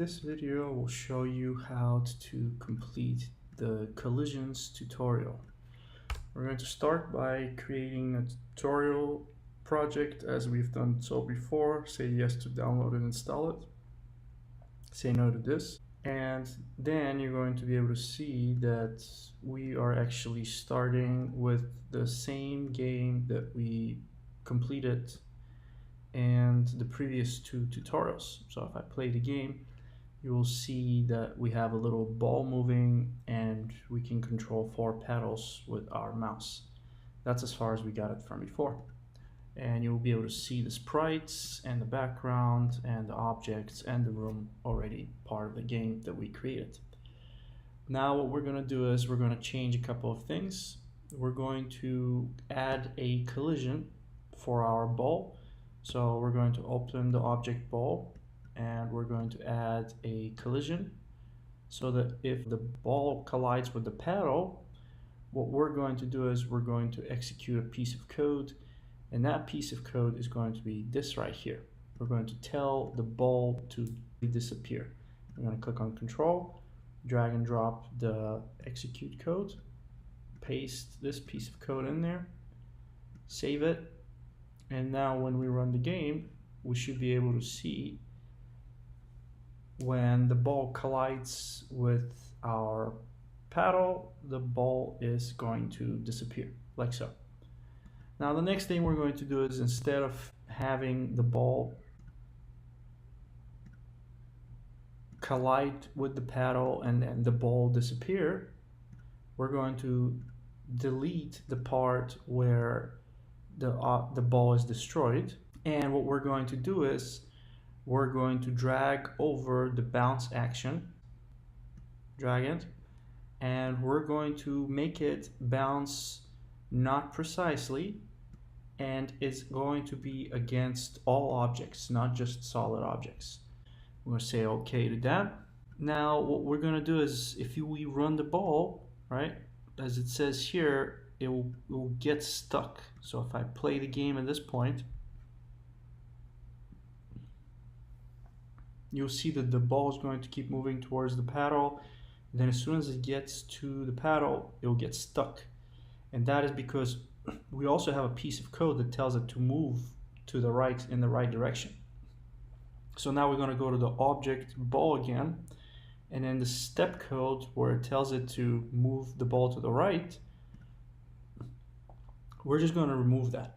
this video will show you how to complete the collisions tutorial. We're going to start by creating a tutorial project as we've done so before. Say yes to download and install it. Say no to this. And then you're going to be able to see that we are actually starting with the same game that we completed and the previous two tutorials. So if I play the game, you will see that we have a little ball moving and we can control 4 pedals with our mouse. That's as far as we got it from before. And you'll be able to see the sprites and the background and the objects and the room already part of the game that we created. Now what we're going to do is we're going to change a couple of things. We're going to add a collision for our ball. So we're going to open the object ball and we're going to add a collision so that if the ball collides with the paddle, what we're going to do is we're going to execute a piece of code, and that piece of code is going to be this right here. We're going to tell the ball to disappear. I'm going to click on Control, drag and drop the execute code, paste this piece of code in there, save it, and now when we run the game, we should be able to see when the ball collides with our paddle, the ball is going to disappear, like so. Now the next thing we're going to do is, instead of having the ball collide with the paddle and then the ball disappear, we're going to delete the part where the ball is destroyed. And what we're going to do is we're going to drag over the bounce action, drag it, and we're going to make it bounce not precisely, and it's going to be against all objects, not just solid objects. We're going to say okay to that. Now what we're going to do is, if we run the ball, right, as it says here, it will get stuck. So if I play the game at this point, you'll see that the ball is going to keep moving towards the paddle. Then as soon as it gets to the paddle, it will get stuck. And that is because we also have a piece of code that tells it to move to the right, in the right direction. So now we're going to go to the object ball again, and then the step code where it tells it to move the ball to the right, we're just going to remove that.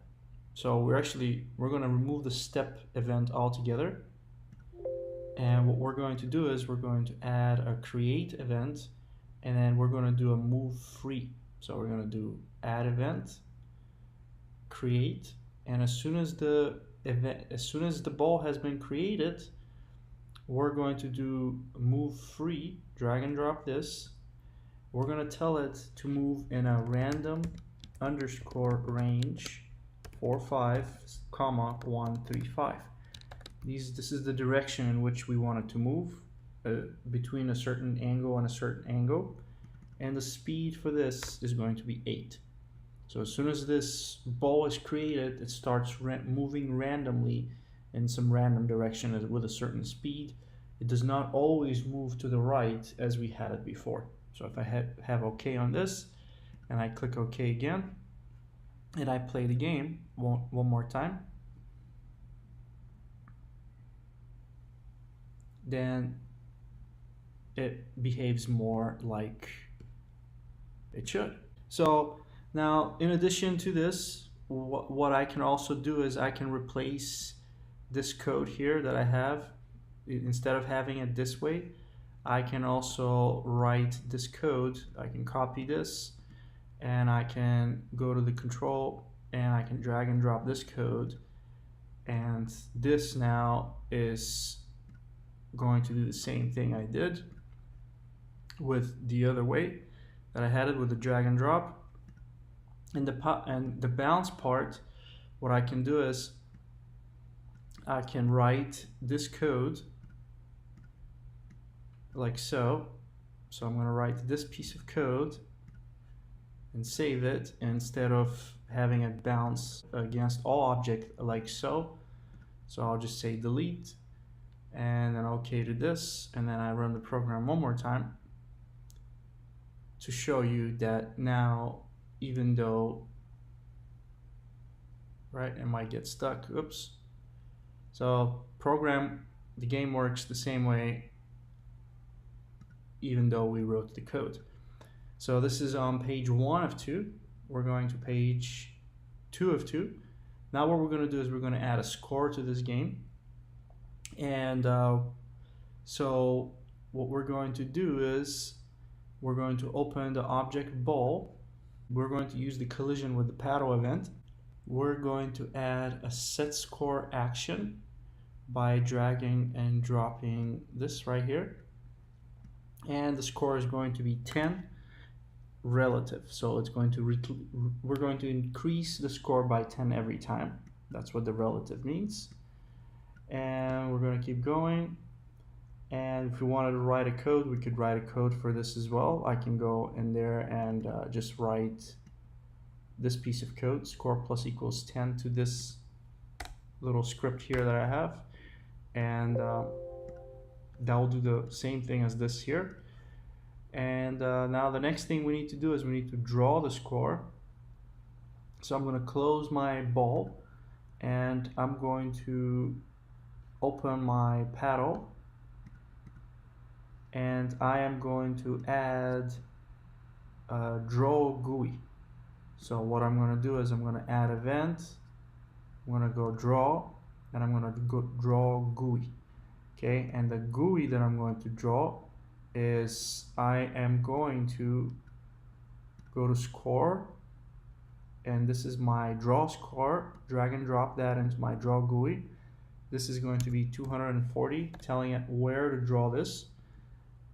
So we're going to remove the step event altogether. And what we're going to do is we're going to add a create event, and then we're going to do a move free. So we're going to do add event, create, and as soon as the ball has been created, we're going to do move free, drag and drop this. We're going to tell it to move in a random underscore range 45, 135. This is the direction in which we want it to move, between a certain angle and a certain angle, and the speed for this is going to be 8. So as soon as this ball is created, it starts moving randomly in some random direction with a certain speed. It does not always move to the right as we had it before. So if I have OK on this, and I click OK again, and I play the game one more time, then it behaves more like it should. So now, in addition to this, what I can also do is I can replace this code here that I have. Instead of having it this way, I can also write this code. I can copy this, and I can go to the control, and I can drag and drop this code, and this now is going to do the same thing I did with the other way that I had it with the drag and drop. And the bounce part, what I can do is I can write this code like so. So I'm going to write this piece of code and save it, instead of having it bounce against all objects like so. So I'll just say delete, and then OK to this, and then I run the program one more time to show you that now, even though, right, it might get stuck. Oops. So the game works the same way even though we wrote the code. So this is on page 1 of 2. We're going to page 2 of 2. Now what we're going to do is we're going to add a score to this game. And so what we're going to do is we're going to open the object ball. We're going to use the collision with the paddle event. We're going to add a set score action by dragging and dropping this right here. And the score is going to be 10 relative. So it's going to we're going to increase the score by 10 every time. That's what the relative means. And we're going to keep going. And if we wanted to write a code, we could write a code for this as well. I can go in there and just write this piece of code, score plus equals 10 to this little script here that I have. And that will do the same thing as this here. And now the next thing we need to do is we need to draw the score. So I'm going to close my ball and I'm going to open my paddle, and I am going to add draw GUI. So what I'm going to do is I'm going to add event, I'm going to go draw, and I'm going to go draw GUI. Okay, and the GUI that I'm going to draw is I am going to go to score, and this is my draw score. Drag and drop that into my draw GUI. This is going to be 240, telling it where to draw this,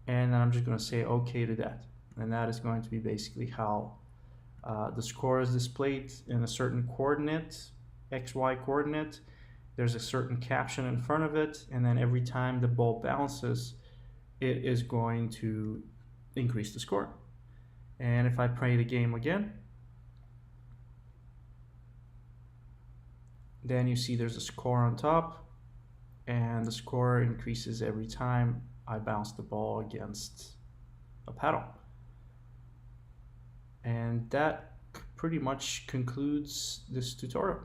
and then I'm just going to say OK to that. And that is going to be basically how the score is displayed in a certain coordinate, XY coordinate. There's a certain caption in front of it, and then every time the ball bounces, it is going to increase the score. And if I play the game again, then you see there's a score on top, and the score increases every time I bounce the ball against a paddle. And that pretty much concludes this tutorial.